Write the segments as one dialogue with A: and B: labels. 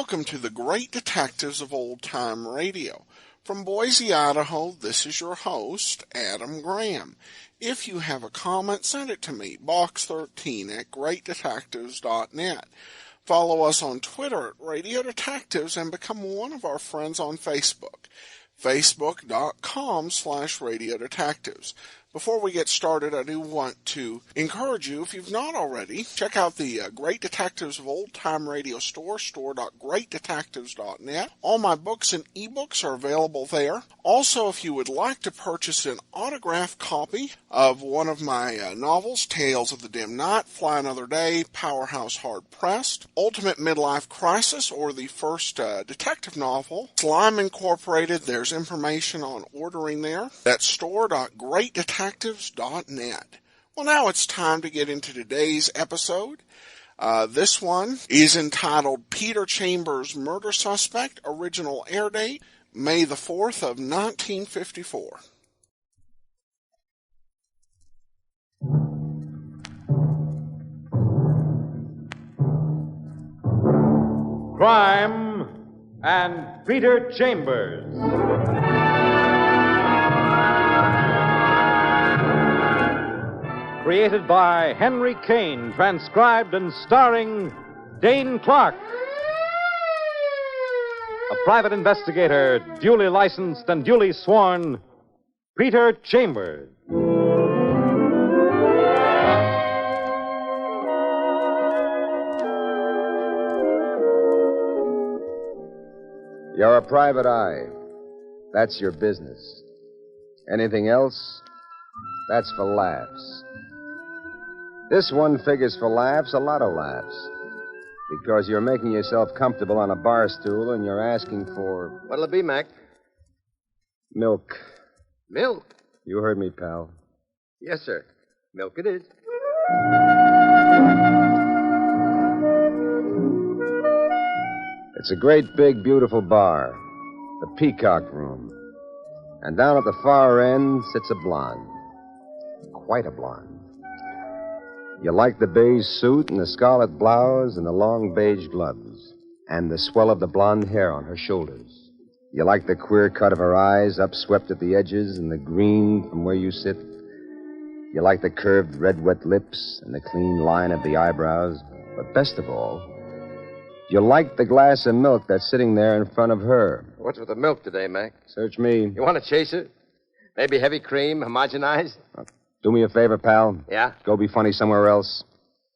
A: Welcome to the Great Detectives of Old Time Radio. From Boise, Idaho, this is your host, Adam Graham. If you have a comment, send it to me, box13@greatdetectives.net. Follow us on Twitter at Radio Detectives and become one of our friends on Facebook, facebook.com/Radio Detectives. Before we get started, I do want to encourage you, if you've not already, check out the Great Detectives of Old Time Radio store, store.greatdetectives.net. All my books and ebooks are available there. Also, if you would like to purchase an autographed copy of one of my novels, Tales of the Dim Night, Fly Another Day, Powerhouse Hard Pressed, Ultimate Midlife Crisis, or the first detective novel, Slime Incorporated, there's information on ordering there. That's store.greatdetectives.net. Well, now it's time to get into today's episode. This one is entitled Peter Chambers' Murder Suspect. Original air date, May the 4th of 1954.
B: Crime and Peter Chambers. Created by Henry Kane, transcribed and starring Dane Clark. A private investigator, duly licensed and duly sworn, Peter Chambers.
C: You're a private eye. That's your business. Anything else, that's for laughs. This one figures for laughs, a lot of laughs. Because you're making yourself comfortable on a bar stool and you're asking for...
D: What'll it be, Mac?
C: Milk.
D: Milk?
C: You heard me, pal.
D: Yes, sir. Milk it is.
C: It's a great, big, beautiful bar. The Peacock Room. And down at the far end sits a blonde. Quite a blonde. You like the beige suit and the scarlet blouse and the long beige gloves and the swell of the blonde hair on her shoulders. You like the queer cut of her eyes, upswept at the edges, and the green from where you sit. You like the curved red wet lips and the clean line of the eyebrows. But best of all, you like the glass of milk that's sitting there in front of her.
D: What's with the milk today, Mac?
C: Search me.
D: You want a chaser? Maybe heavy cream, homogenized?
C: Do me a favor, pal.
D: Yeah?
C: Go be funny somewhere else.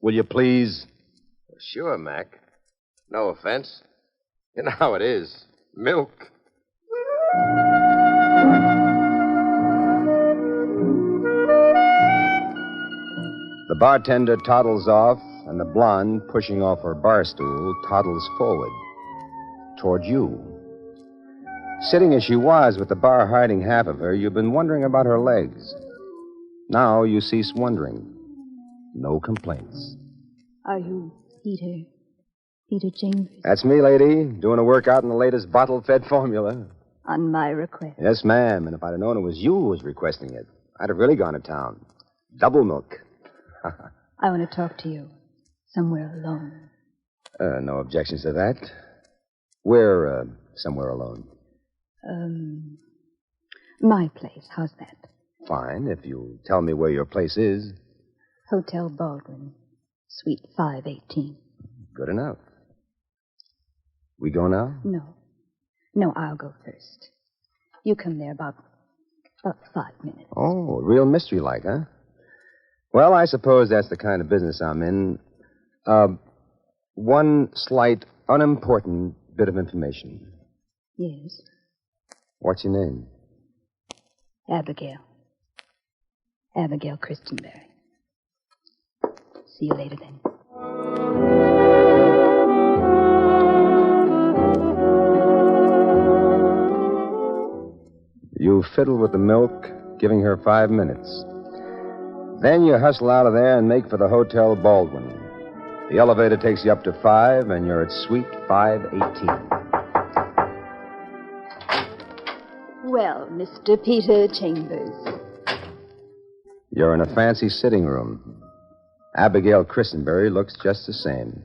C: Will you please?
D: Well, sure, Mac. No offense. You know how it is. Milk.
C: The bartender toddles off, and the blonde, pushing off her bar stool, toddles forward. Toward you. Sitting as she was with the bar hiding half of her, you've been wondering about her legs. Now you cease wondering. No complaints.
E: Are you Peter Chambers?
C: That's me, lady, doing a workout in the latest bottle-fed formula.
E: On my request.
C: Yes, ma'am, and if I'd have known it was you who was requesting it, I'd have really gone to town. Double milk.
E: I want to talk to you somewhere alone.
C: No objections to that. We're somewhere alone.
E: My place. How's that?
C: Fine, if you tell me where your place is.
E: Hotel Baldwin, Suite 518.
C: Good enough. We go now?
E: No, I'll go first. You come there about 5 minutes.
C: Oh, real mystery-like, huh? Well, I suppose that's the kind of business I'm in. One slight, unimportant bit of information.
E: Yes?
C: What's your name?
E: Abigail Christenberry. See you later, then.
C: You fiddle with the milk, giving her 5 minutes. Then you hustle out of there and make for the Hotel Baldwin. The elevator takes you up to 5, and you're at Suite 518.
E: Well, Mr. Peter Chambers.
C: You're in a fancy sitting room. Abigail Christenberry looks just the same.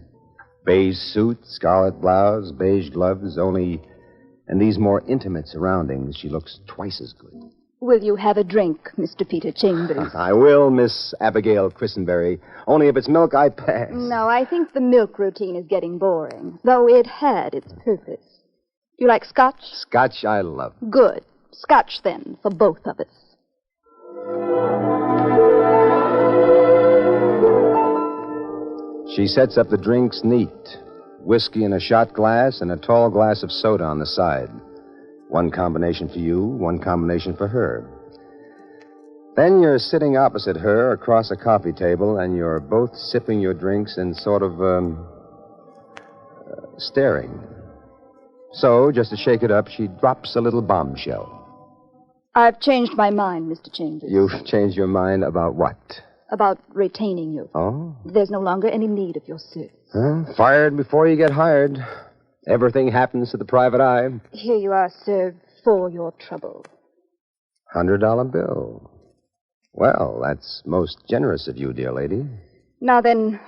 C: Beige suit, scarlet blouse, beige gloves, only in these more intimate surroundings, she looks twice as good.
E: Will you have a drink, Mr. Peter Chambers?
C: I will, Miss Abigail Christenberry. Only if it's milk, I pass.
E: No, I think the milk routine is getting boring, though it had its purpose. You like scotch?
C: Scotch I love.
E: Good. Scotch, then, for both of us.
C: She sets up the drinks neat. Whiskey in a shot glass and a tall glass of soda on the side. One combination for you, one combination for her. Then you're sitting opposite her across a coffee table, and you're both sipping your drinks and sort of, staring. So, just to shake it up, she drops a little bombshell.
E: I've changed my mind, Mr. Chambers.
C: You've changed your mind about what?
E: About retaining you.
C: Oh?
E: There's no longer any need of your service.
C: Fired before you get hired. Everything happens to the private eye.
E: Here you are, sir, for your trouble.
C: $100 bill. Well, that's most generous of you, dear lady.
E: Now then,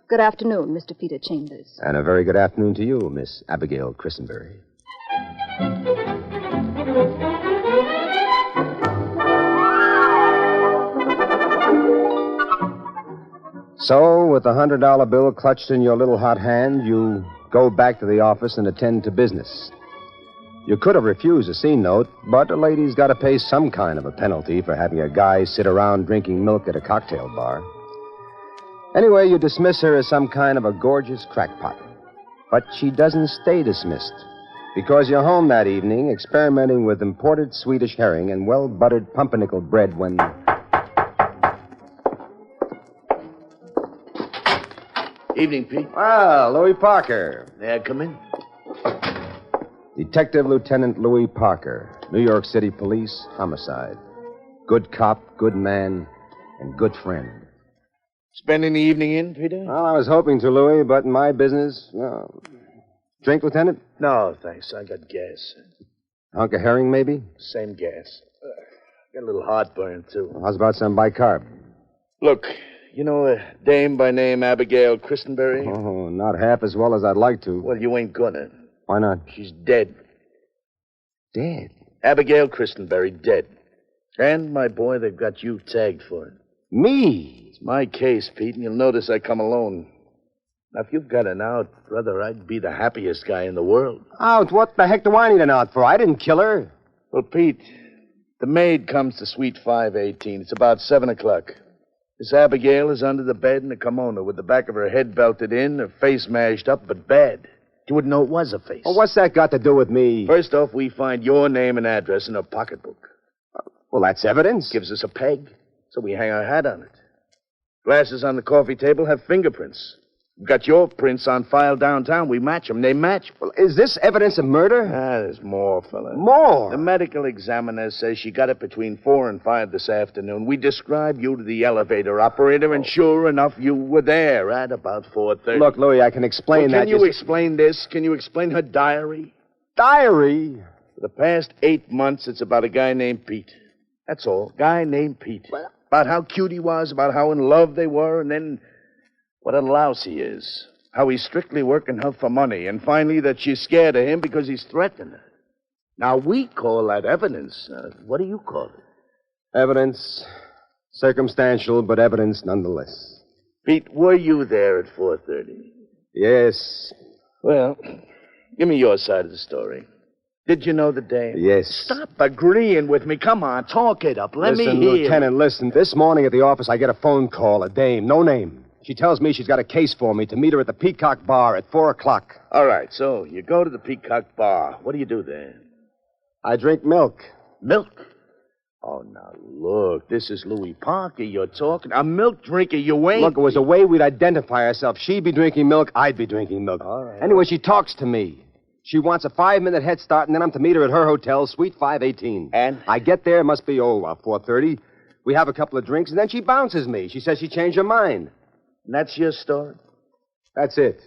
E: good afternoon, Mr. Peter Chambers.
C: And a very good afternoon to you, Miss Abigail Christenberry. So, with the $100 bill clutched in your little hot hand, you go back to the office and attend to business. You could have refused a scene note, but a lady's got to pay some kind of a penalty for having a guy sit around drinking milk at a cocktail bar. Anyway, you dismiss her as some kind of a gorgeous crackpot. But she doesn't stay dismissed, because you're home that evening experimenting with imported Swedish herring and well-buttered pumpernickel bread when...
F: Evening, Pete.
C: Well, Louis Parker.
F: May I come in?
C: Detective Lieutenant Louis Parker, New York City Police, homicide. Good cop, good man, and good friend.
F: Spending the evening in, Peter?
C: Well, I was hoping to, Louis, but in my business, well... Drink, Lieutenant?
F: No, thanks. I got gas.
C: Hunk of herring, maybe?
F: Same gas. Got a little heartburn, too.
C: Well, how's about some bicarb?
F: Look, you know a dame by name Abigail Christenberry?
C: Oh, not half as well as I'd like to.
F: Well, you ain't gonna.
C: Why not?
F: She's dead.
C: Dead?
F: Abigail Christenberry, dead. And, my boy, they've got you tagged for it.
C: Me?
F: It's my case, Pete, and you'll notice I come alone. Now, if you've got an out, brother, I'd be the happiest guy in the world.
C: Out? What the heck do I need an out for? I didn't kill her.
F: Well, Pete, the maid comes to Suite 518. It's about 7 o'clock. Miss Abigail is under the bed in a kimono with the back of her head belted in, her face mashed up, but bad. You wouldn't know it was a face.
C: Well, what's that got to do with me?
F: First off, we find your name and address in her pocketbook.
C: Well, that's evidence.
F: Gives us a peg, so we hang our hat on it. Glasses on the coffee table have fingerprints. We've got your prints on file downtown. We match them. They match.
C: Well, is this evidence of murder?
F: There's more, fella.
C: More?
F: The medical examiner says she got it between 4 and 5 this afternoon. We described you to the elevator operator, and sure enough, you were there at about 4:30.
C: Look, Louis, I can explain that.
F: Can you explain this? Can you explain her diary?
C: Diary?
F: For the past 8 months, it's about a guy named Pete. That's all. Guy named Pete. Well, about how cute he was, about how in love they were, and then what a louse he is. How he's strictly working her for money, and finally that she's scared of him because he's threatening her. Now, we call that evidence. What do you call it?
C: Evidence. Circumstantial, but evidence nonetheless.
F: Pete, were you there at 4:30?
C: Yes.
F: Well, give me your side of the story. Did you know the dame?
C: Yes.
F: Stop agreeing with me. Come on, talk it up. Let me hear.
C: Lieutenant, listen. This morning at the office, I get a phone call, a dame, no name. She tells me she's got a case for me to meet her at the Peacock Bar at 4 o'clock.
F: All right, so you go to the Peacock Bar. What do you do there?
C: I drink milk.
F: Milk? Oh, now, look, this is Louis Parker you're talking. A milk drinker, you ain't.
C: Look, it was a way we'd identify ourselves. She'd be drinking milk, I'd be drinking milk.
F: All right.
C: Anyway, she talks to me. She wants a 5-minute head start, and then I'm to meet her at her hotel, Suite 518.
F: And?
C: I get there, must be, 4:30. We have a couple of drinks, and then she bounces me. She says she changed her mind.
F: And that's your story?
C: That's it.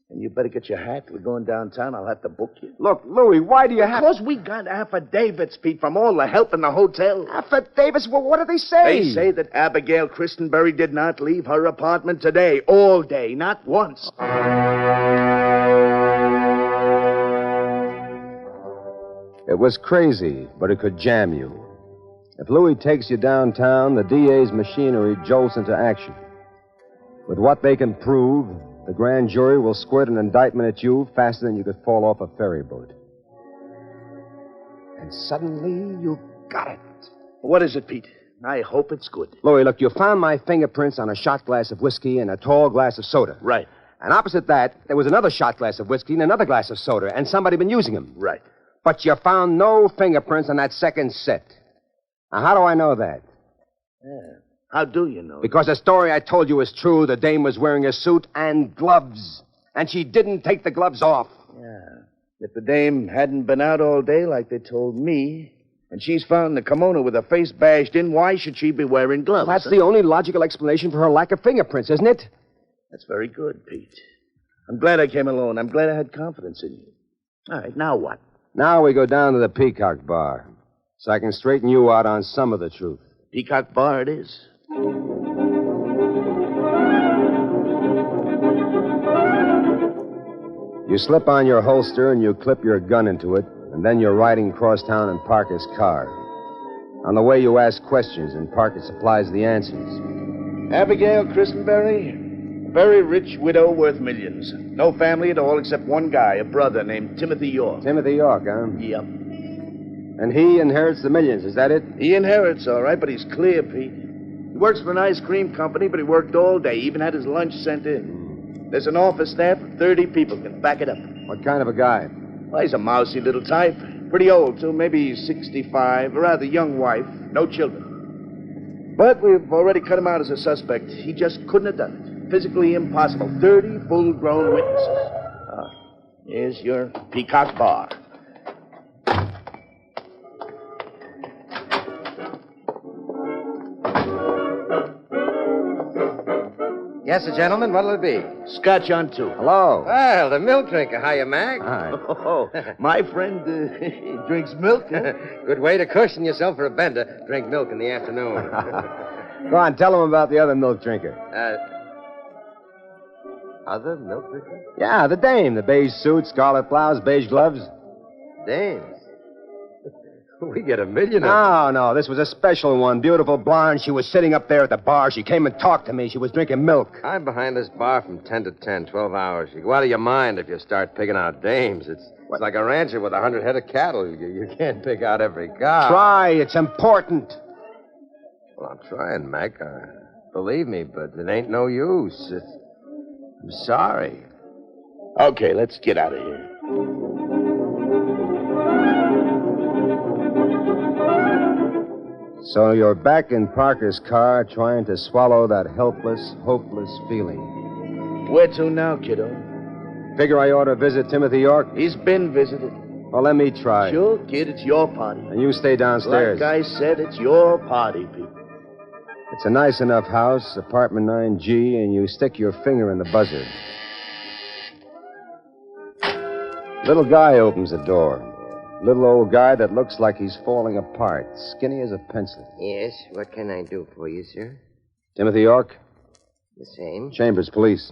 F: And you better get your hat. We're going downtown. I'll have to book you.
C: Look, Louis, why do you have...
F: Because we got affidavits, Pete, from all the help in the hotel.
C: Affidavits? Well, what do they say?
F: They say that Abigail Christenberry did not leave her apartment today, all day, not once.
C: It was crazy, but it could jam you. If Louis takes you downtown, the DA's machinery jolts into action. With what they can prove, the grand jury will squirt an indictment at you faster than you could fall off a ferry boat. And suddenly, you've got it.
F: What is it, Pete? I hope it's good.
C: Louis, look, you found my fingerprints on a shot glass of whiskey and a tall glass of soda.
F: Right.
C: And opposite that, there was another shot glass of whiskey and another glass of soda, and somebody been using them.
F: Right.
C: But you found no fingerprints on that second set. Now, how do I know that?
F: Yeah. How do you know?
C: Because the story I told you is true. The dame was wearing a suit and gloves. And she didn't take the gloves off.
F: Yeah. If the dame hadn't been out all day like they told me, and she's found the kimono with her face bashed in, why should she be wearing gloves?
C: Well, that's the only logical explanation for her lack of fingerprints, isn't it?
F: That's very good, Pete. I'm glad I came alone. I'm glad I had confidence in you. All right, now what?
C: Now we go down to the Peacock Bar, so I can straighten you out on some of the truth.
F: Peacock Bar it is.
C: You slip on your holster and you clip your gun into it, and then you're riding across town in Parker's car. On the way, you ask questions, and Parker supplies the answers.
F: Abigail Christenberry, a very rich widow worth millions. No family at all except one guy, a brother named Timothy York.
C: Timothy York, huh?
F: Yep.
C: And he inherits the millions, is that it?
F: He inherits, all right, but he's clear, Pete. He works for an ice cream company, but he worked all day, even had his lunch sent in. There's an office staff of 30 people can back it up.
C: What kind of a guy?
F: Well, he's a mousy little type. Pretty old, too. Maybe 65. A rather young wife. No children. But we've already cut him out as a suspect. He just couldn't have done it. Physically impossible. 30 full-grown witnesses. Here's your Peacock Bar.
D: Yes, sir, gentlemen. What'll it be?
F: Scotch on two.
C: Hello.
D: Well, the milk drinker. Hiya, Mac.
C: Hi.
F: Oh, my friend drinks milk. Huh?
D: Good way to cushion yourself for a bender. Drink milk in the afternoon.
C: Go on, tell him about the other milk drinker.
D: Other milk drinker?
C: Yeah, the dame. The beige suit, scarlet blouse, beige gloves.
D: Dames. We get $1 million of
C: No, this was a special one. Beautiful blonde. She was sitting up there at the bar. She came and talked to me. She was drinking milk.
D: I'm behind this bar from 10 to 10, 12 hours. You go out of your mind if you start picking out dames. It's like a rancher with 100 head of cattle. You can't pick out every cow.
C: Try. It's important.
D: Well, I'm trying, Mac. Believe me, but it ain't no use. I'm sorry.
F: Okay, let's get out of here.
C: So you're back in Parker's car trying to swallow that helpless, hopeless feeling.
F: Where to now, kiddo?
C: Figure I ought to visit Timothy York?
F: He's been visited.
C: Well, let me try.
F: Sure, kid, it's your party.
C: And you stay downstairs.
F: Like I said, it's your party, Pete.
C: It's a nice enough house, apartment 9G, and you stick your finger in the buzzer. Little guy opens the door. Little old guy that looks like he's falling apart, skinny as a pencil.
G: Yes, what can I do for you, sir?
C: Timothy York?
G: The same.
C: Chambers, police.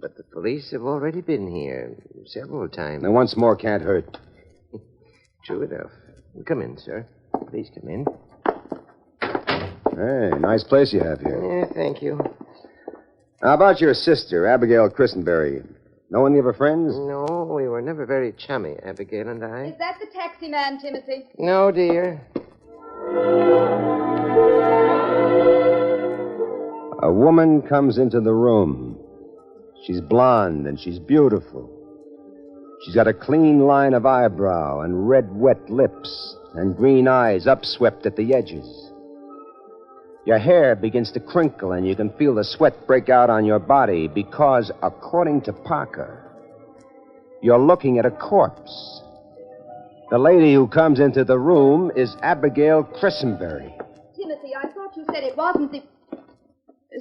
G: But the police have already been here several times.
C: Now, once more can't hurt.
G: True enough. Come in, sir. Please come in.
C: Hey, nice place you have here.
G: Yeah, thank you.
C: How about your sister, Abigail Christenberry? Know any of her friends?
G: No, we were never very chummy, Abigail and I.
E: Is that the taxi man, Timothy?
G: No, dear.
C: A woman comes into the room. She's blonde and she's beautiful. She's got a clean line of eyebrow and red, wet lips and green eyes upswept at the edges. Your hair begins to crinkle and you can feel the sweat break out on your body because, according to Parker, you're looking at a corpse. The lady who comes into the room is Abigail Christenberry.
E: Timothy, I thought you said it wasn't the...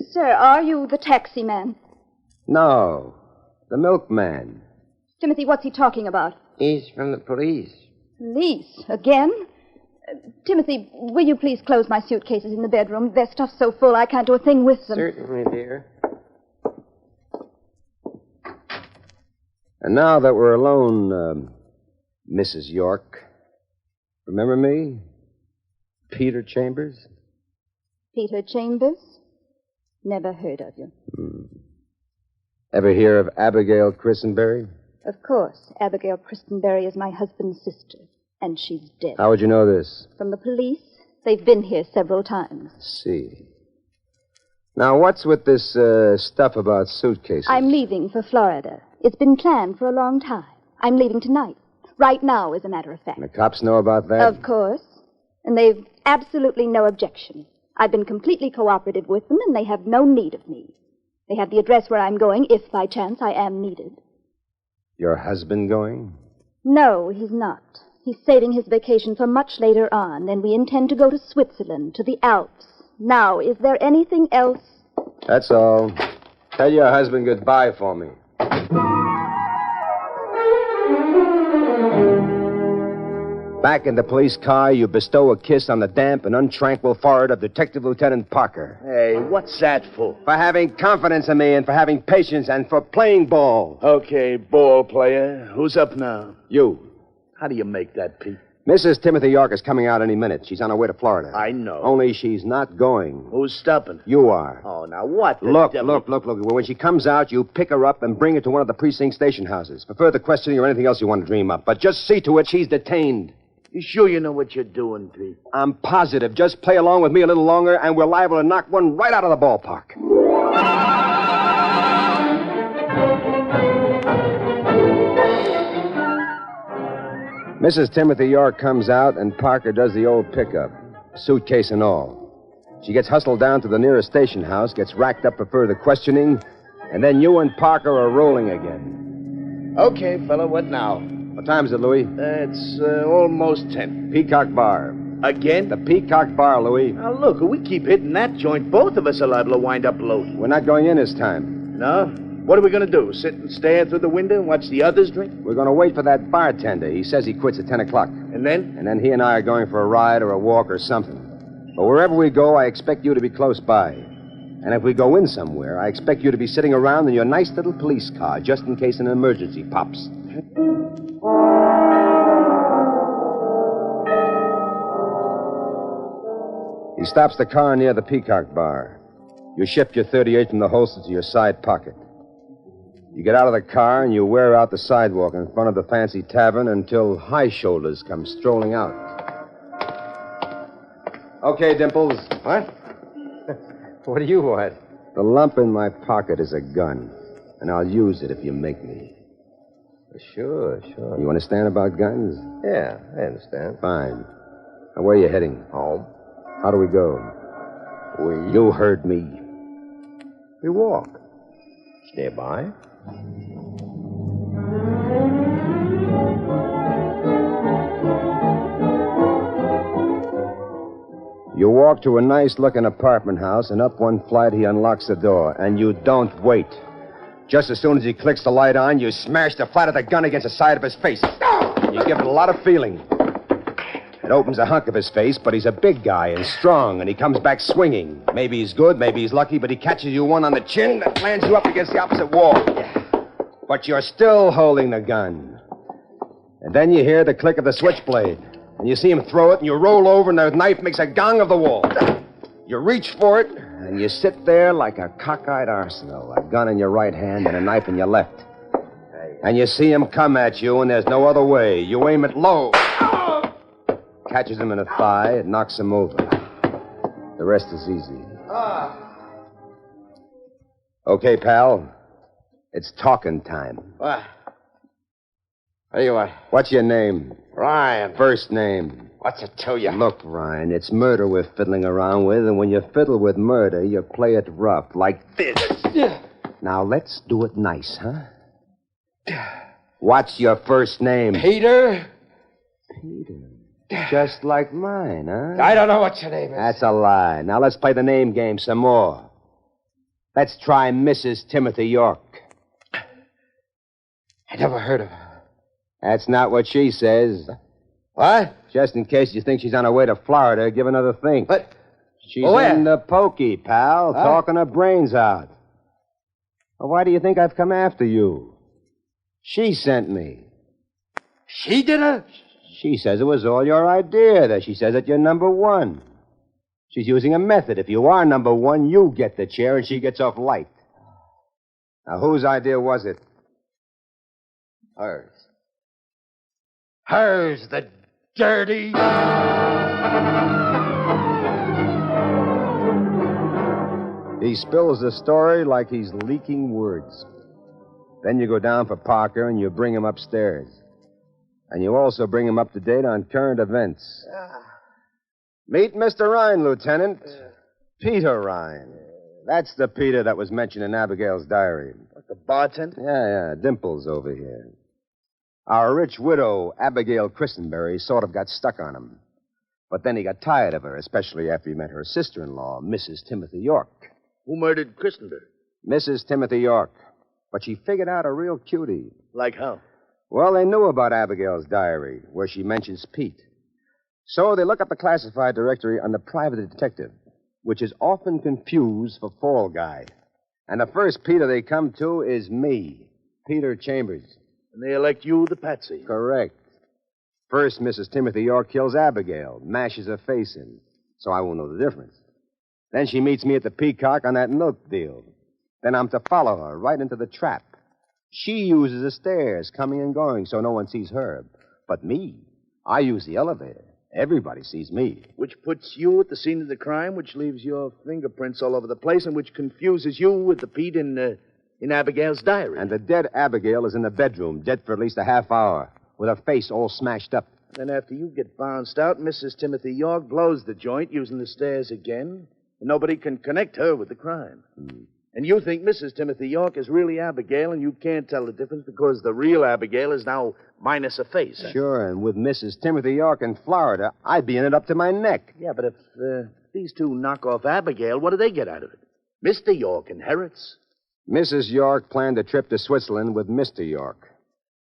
E: Sir, are you the taxi man?
C: No, the milkman.
E: Timothy, what's he talking about?
G: He's from the police.
E: Police? Again? Timothy, will you please close my suitcases in the bedroom? Their stuff's so full I can't do a thing with them.
G: Certainly, dear.
C: And now that we're alone, Mrs. York, Remember me? Peter Chambers?
E: Peter Chambers? Never heard of you.
C: Ever hear of Abigail Christenberry?
E: Of course, Abigail Christenberry is my husband's sister, and she's dead.
C: How would you know this?
E: From the police. They've been here several times.
C: See. Now, what's with this stuff about suitcases?
E: I'm leaving for Florida. It's been planned for a long time. I'm leaving tonight. Right now, as a matter of fact.
C: And the cops know about that?
E: Of course. And they've absolutely no objection. I've been completely cooperative with them, and they have no need of me. They have the address where I'm going, if by chance I am needed.
C: Your husband going?
E: No, he's not. He's saving his vacation for much later on, and we intend to go to Switzerland, to the Alps. Now, is there anything else?
C: That's all. Tell your husband goodbye for me. Back in the police car, you bestow a kiss on the damp and untranquil forehead of Detective Lieutenant Parker.
F: Hey, what's that for?
C: For having confidence in me and for having patience and for playing ball.
F: Okay, ball player. Who's up now?
C: You.
F: How do you make that, Pete?
C: Mrs. Timothy York is coming out any minute. She's on her way to Florida.
F: I know.
C: Only she's not going.
F: Who's stopping?
C: You are.
F: Oh, now what?
C: Look. When she comes out, you pick her up and bring her to one of the precinct station houses for further questioning or anything else you want to dream up. But just see to it she's detained.
F: You sure you know what you're doing, Pete?
C: I'm positive. Just play along with me a little longer, and we're liable to knock one right out of the ballpark. Mrs. Timothy York comes out, and Parker does the old pickup, suitcase and all. She gets hustled down to the nearest station house, gets racked up for further questioning, and then you and Parker are rolling again.
F: Okay, fella, what now?
C: What time is it, Louis?
F: It's almost 10.
C: Peacock Bar.
F: Again?
C: The Peacock Bar, Louis.
F: Now, look, if we keep hitting that joint, both of us are liable to wind up loaded.
C: We're not going in this time.
F: No? What are we going to do? Sit and stare through the window and watch the others drink?
C: We're going to wait for that bartender. He says he quits at 10 o'clock.
F: And then?
C: And then he and I are going for a ride or a walk or something. But wherever we go, I expect you to be close by. And if we go in somewhere, I expect you to be sitting around in your nice little police car, just in case an emergency pops. He stops the car near the Peacock Bar. You shift your .38 from the holster to your side pocket. You get out of the car and you wear out the sidewalk in front of the fancy tavern until High Shoulders come strolling out. Okay, Dimples.
D: What? What do you want?
C: The lump in my pocket is a gun, and I'll use it if you make me.
D: Sure.
C: You understand about guns?
D: Yeah, I understand.
C: Fine. Now, where are you heading?
D: Home.
C: How do we go? You heard me. We walk.
D: Nearby.
C: You walk to a nice-looking apartment house, and up one flight he unlocks the door, and you don't wait. Just as soon as he clicks the light on, you smash the flat of the gun against the side of his face. You give it a lot of feeling. It opens a hunk of his face, but he's a big guy and strong, and he comes back swinging. Maybe he's good, maybe he's lucky, but he catches you one on the chin that lands you up against the opposite wall. But you're still holding the gun. And then you hear the click of the switchblade, and you see him throw it, and you roll over, and the knife makes a gong of the wall. You reach for it, and you sit there like a cockeyed arsenal, a gun in your right hand and a knife in your left. And you see him come at you, and there's no other way. You aim it low. Catches him in the thigh, it knocks him over. The rest is easy. Okay, pal. It's talking time.
D: What? What do you want?
C: What's your name?
D: Ryan.
C: First name.
D: What's it to you?
C: Look, Ryan, it's murder we're fiddling around with, and when you fiddle with murder, you play it rough, like this. Now, let's do it nice, huh? What's your first name?
D: Peter?
C: Peter. Just like mine, huh?
D: I don't know what your name is.
C: That's a lie. Now, let's play the name game some more. Let's try Mrs. Timothy York.
D: I never heard of her.
C: That's not what she says.
D: What?
C: Just in case you think she's on her way to Florida, give another think.
D: What?
C: She's
D: Where?
C: in the pokey, pal,
D: Huh?
C: talking her brains out. Well, why do you think I've come after you? She sent me.
D: She did it?
C: She says it was all your idea, that she says that you're number one. She's using a method. If you are number one, you get the chair and she gets off light. Now, whose idea was it?
G: Hers. Hers, the dirty...
C: He spills the story like he's leaking words. Then you go down for Parker and you bring him upstairs. And you also bring him up to date on current events. Meet Mr. Rhine, Lieutenant. Peter Rhine. That's the Peter that was mentioned in Abigail's diary.
F: What, the bartender?
C: Yeah, Dimples over here. Our rich widow, Abigail Christenberry, sort of got stuck on him. But then he got tired of her, especially after he met her sister-in-law, Mrs. Timothy York.
F: Who murdered Christenberry?
C: Mrs. Timothy York. But she figured out a real cutie.
F: Like how?
C: Well, they knew about Abigail's diary, where she mentions Pete. So they look up the classified directory on the private detective, which is often confused for Fall Guy. And the first Peter they come to is me, Peter Chambers.
F: And they elect you the patsy.
C: Correct. First, Mrs. Timothy York kills Abigail, mashes her face in, so I won't know the difference. Then she meets me at the Peacock on that milk deal. Then I'm to follow her right into the trap. She uses the stairs, coming and going, so no one sees her. But me, I use the elevator. Everybody sees me.
F: Which puts you at the scene of the crime, which leaves your fingerprints all over the place, and which confuses you with the Pete in Abigail's diary.
C: And the dead Abigail is in the bedroom, dead for at least a half hour, with her face all smashed up.
F: Then after you get bounced out, Mrs. Timothy York blows the joint using the stairs again, and nobody can connect her with the crime. And you think Mrs. Timothy York is really Abigail, and you can't tell the difference because the real Abigail is now minus a face.
C: Sure, and with Mrs. Timothy York in Florida, I'd be in it up to my neck.
F: Yeah, but if these two knock off Abigail, what do they get out of it? Mr. York inherits.
C: Mrs. York planned a trip to Switzerland with Mr. York.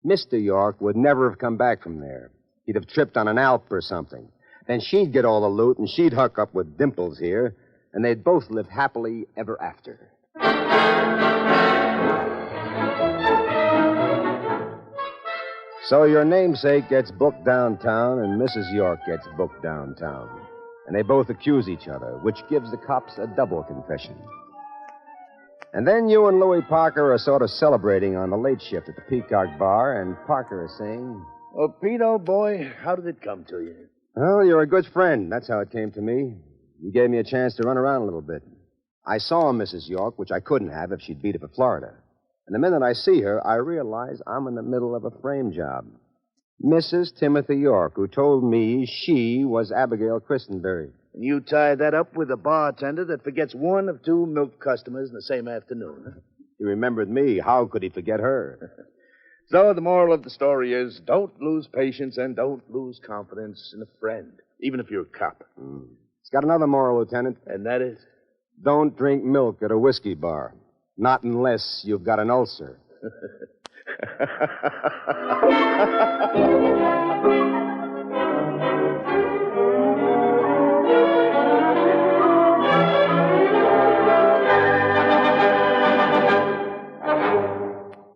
C: Mr. York would never have come back from there. He'd have tripped on an Alp or something. Then she'd get all the loot, and she'd hook up with Dimples here, and they'd both live happily ever after. So your namesake gets booked downtown, and Mrs. York gets booked downtown. And they both accuse each other, which gives the cops a double confession. And then you and Louis Parker are sort of celebrating on the late shift at the Peacock Bar, and Parker is saying...
F: Oh, Pete, old boy, how did it come to you?
C: Well, you're a good friend. That's how it came to me. You gave me a chance to run around a little bit. I saw Mrs. York, which I couldn't have if she'd beat it for Florida. And the minute I see her, I realize I'm in the middle of a frame job. Mrs. Timothy York, who told me she was Abigail Christenberry.
F: And you tie that up with a bartender that forgets one of two milk customers in the same afternoon, huh?
C: He remembered me. How could he forget her?
F: So the moral of the story is don't lose patience and don't lose confidence in a friend, even if you're a cop.
C: It's got another moral, Lieutenant.
F: And that is?
C: Don't drink milk at a whiskey bar. Not unless you've got an ulcer.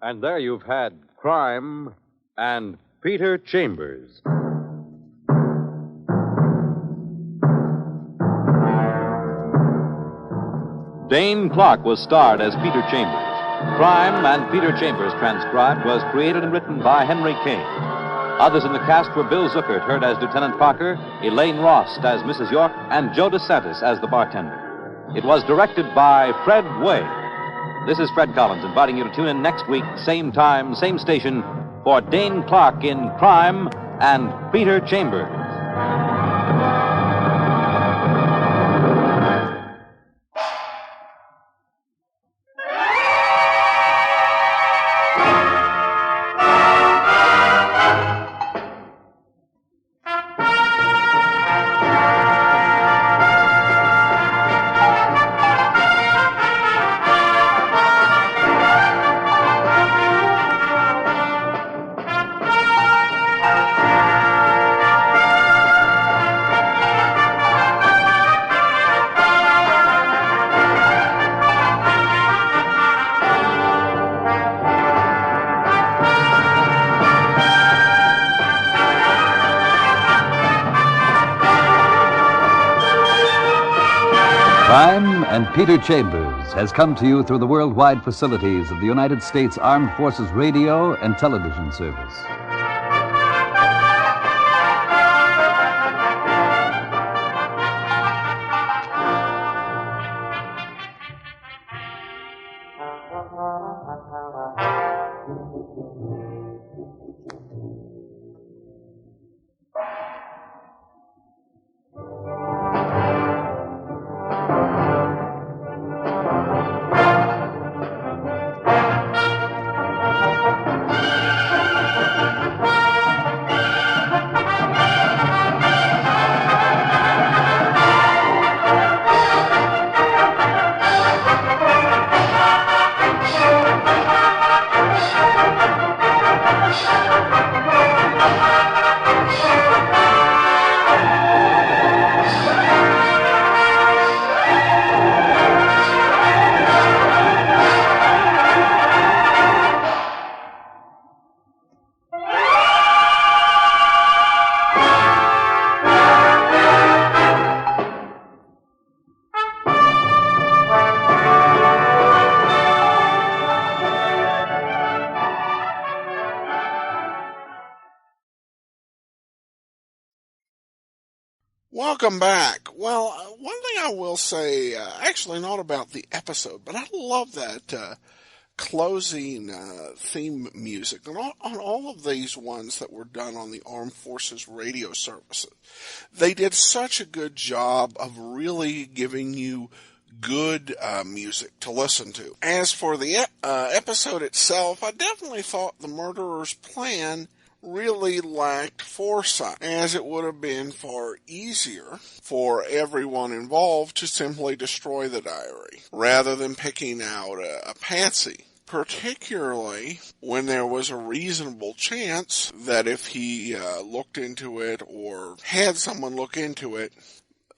B: And there you've had Crime and Peter Chambers. Dane Clark was starred as Peter Chambers. Crime and Peter Chambers, transcribed, was created and written by Henry Kane. Others in the cast were Bill Zuckert, heard as Lieutenant Parker, Elaine Rost as Mrs. York, and Joe DeSantis as the bartender. It was directed by Fred Way. This is Fred Collins inviting you to tune in next week, same time, same station, for Dane Clark in Crime and Peter Chambers.
H: Crime and Peter Chambers has come to you through the worldwide facilities of the United States Armed Forces Radio and Television Service.
A: Welcome back. Well, one thing I will say, actually not about the episode, but I love that closing theme music on all of these ones that were done on the Armed Forces radio services. They did such a good job of really giving you good music to listen to. As for the episode itself, I definitely thought the murderer's plan really lacked foresight, as it would have been far easier for everyone involved to simply destroy the diary, rather than picking out a patsy. Particularly when there was a reasonable chance that if he looked into it or had someone look into it,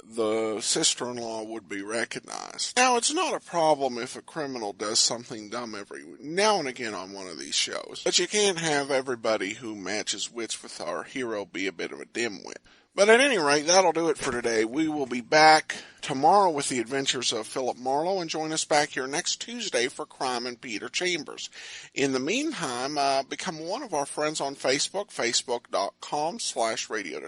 A: the sister-in-law would be recognized. Now, it's not a problem if a criminal does something dumb every now and again on one of these shows, but you can't have everybody who matches wits with our hero be a bit of a dimwit. But at any rate, that'll do it for today. We will be back tomorrow with the adventures of Philip Marlowe, and join us back here next Tuesday for Crime and Peter Chambers. In the meantime, become one of our friends on Facebook, facebook.com/radio